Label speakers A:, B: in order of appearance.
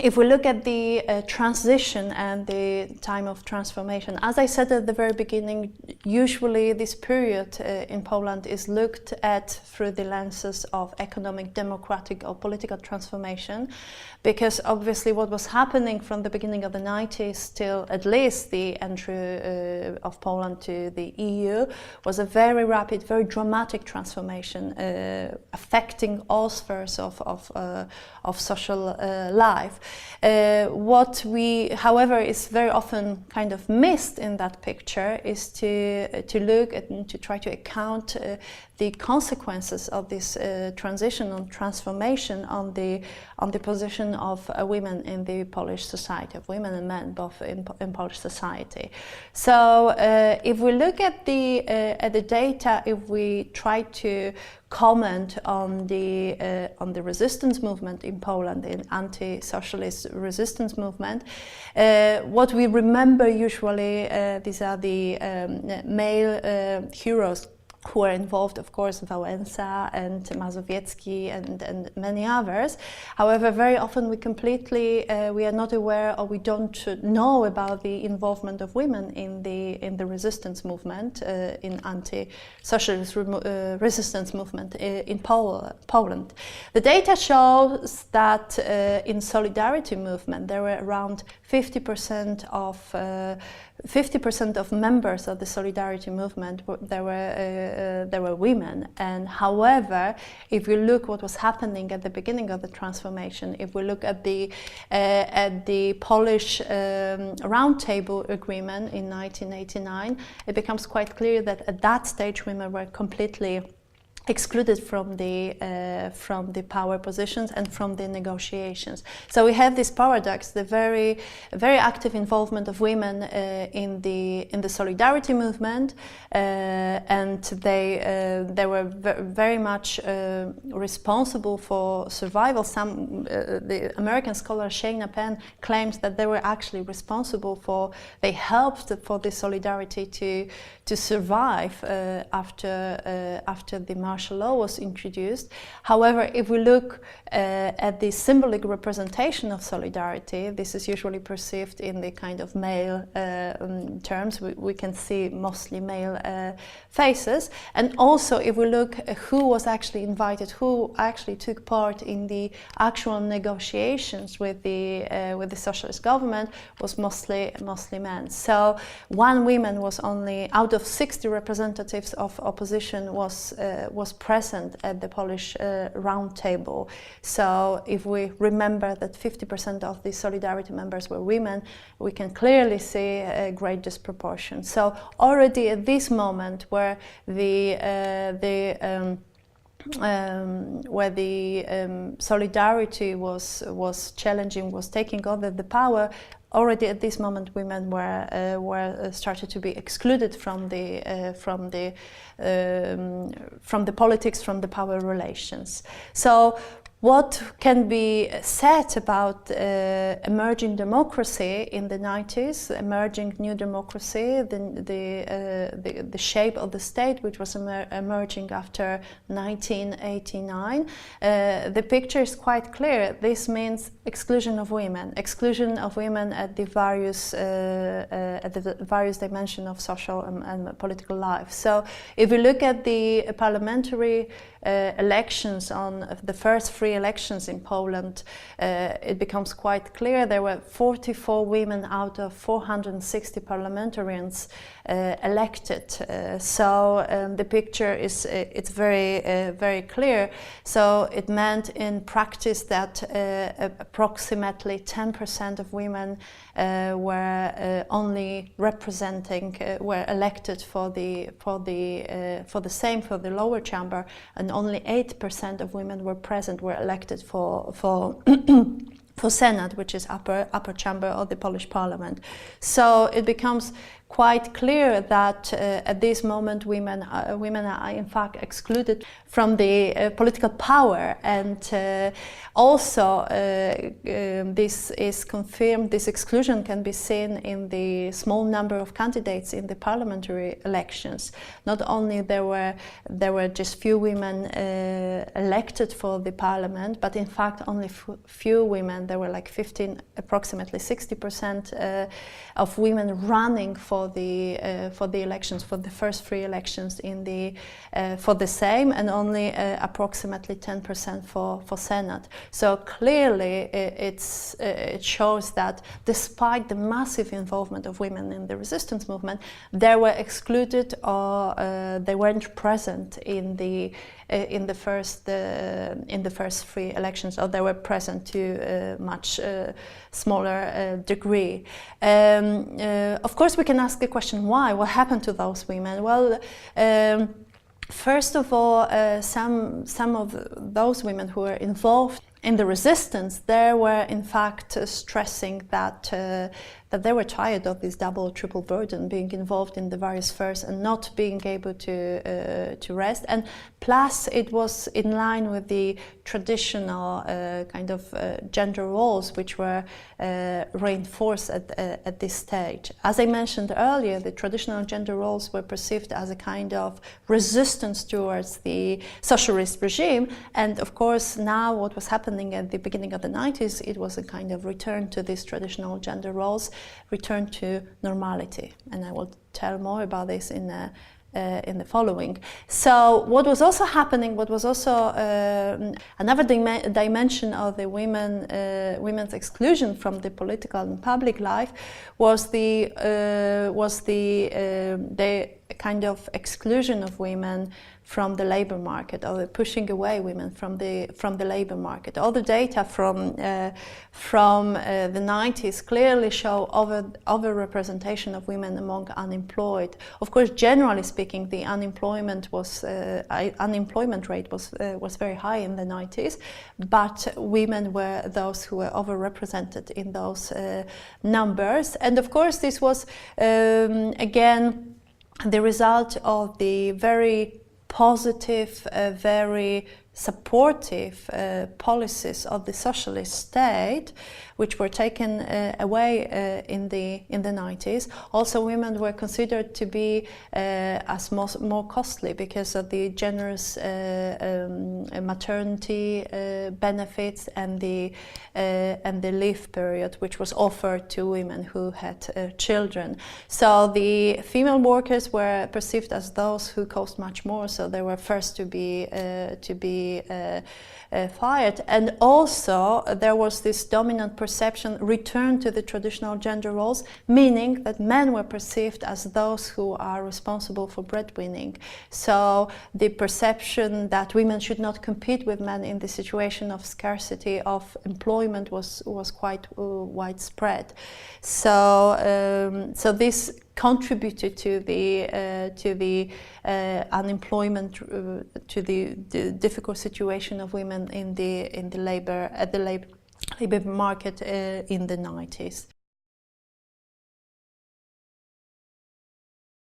A: if we look at the transition and the time of transformation, as I said at the very beginning, usually this period in Poland is looked at through the lenses of economic, democratic or political transformation, because obviously what was happening from the beginning of the 90s till at least the entry of Poland to the EU was a very rapid, very dramatic transformation affecting all spheres of social life. What we, however, is very often kind of missed in that picture is to look at and to try to account the consequences of this transition and transformation on the position of women in the Polish society, of women and men both in Polish society. So if we look at the data, if we try to comment on the resistance movement in Poland, the anti-socialist resistance movement, what we remember usually, these are the male heroes who are involved, of course, Wałęsa and Mazowiecki and many others. However, very often we are not aware, or we don't know about the involvement of women in the resistance movement, in anti-socialist resistance movement in Poland. The data shows that in Solidarity movement there were around 50% of members of the Solidarity movement there were women. And however, if you look what was happening at the beginning of the transformation, if we look at the Polish Roundtable Agreement in 1989, it becomes quite clear that at that stage women were completely excluded from the power positions and from the negotiations. So we have this paradox: the very active involvement of women in the Solidarity movement, and they were very much responsible for survival. The American scholar Shana Penn claims that they were actually responsible they helped for the Solidarity to survive after the martial law was introduced. However, if we look at the symbolic representation of Solidarity, this is usually perceived in the kind of male terms. We can see mostly male faces. And also, if we look at who was actually invited, who actually took part in the actual negotiations with the socialist government, was mostly men. So one woman was only out of 60 representatives of opposition was present at the Polish Roundtable. So if we remember that 50% of the Solidarity members were women, we can clearly see a great disproportion. So already at this moment, where the Solidarity was challenging, was taking over the power, already at this moment women were started to be excluded from the politics, from the power relations. So what can be said about emerging democracy in the 90s, emerging new democracy, the shape of the state which was emerging after 1989? The picture is quite clear. This means exclusion of women at the various dimensions of social and political life. So if we look at the parliamentary elections, on the first free elections in Poland, it becomes quite clear there were 44 women out of 460 parliamentarians elected. So the picture is it's very clear. So it meant in practice that approximately 10% of women were only representing, were elected for the lower chamber, and only 8% of women were present, were elected for Senate, which is upper chamber of the Polish parliament. So it becomes quite clear that at this moment women are in fact excluded from the political power, and also this is confirmed. This exclusion can be seen in the small number of candidates in the parliamentary elections. Not only there were just few women elected for the parliament, but in fact only few women. There were like 15, approximately 60% of women running for the elections, for the first three elections in the for the Sejm, and only approximately 10% for Senate. So clearly it shows that despite the massive involvement of women in the resistance movement, they were excluded, or they weren't present in the first three elections, or they were present to a much smaller degree. Of course, we can ask the question, why? What happened to those women? Well, first of all, some of those women who were involved in the resistance, they were in fact stressing that they were tired of this double, triple burden, being involved in the various fairs and not being able to rest. And plus, it was in line with the traditional kind of gender roles which were reinforced at this stage. As I mentioned earlier, the traditional gender roles were perceived as a kind of resistance towards the socialist regime, and of course now what was happening at the beginning of the 90s, it was a kind of return to these traditional gender roles, return to normality, and I will tell more about this in the following. So what was also happening, what was also another dimension of the women's exclusion from the political and public life was the kind of exclusion of women from the labor market, or the pushing away women from the labor market. All the data from the 90s clearly show overrepresentation of women among unemployed. Of course, generally speaking, the unemployment rate was very high in the 90s, but women were those who were overrepresented in those numbers. And of course, this was again the result of the very positive, very supportive policies of the socialist state, which were taken away in the 90s. Also, women were considered to be as more costly because of the generous maternity benefits and the leave period, which was offered to women who had children. So the female workers were perceived as those who cost much more, so they were first to be fired. And also there was this dominant perception, return to the traditional gender roles, meaning that men were perceived as those who are responsible for breadwinning. So the perception that women should not compete with men in the situation of scarcity of employment was quite widespread. So this contributed to the unemployment, to the difficult situation of women in the labor market in the 90s.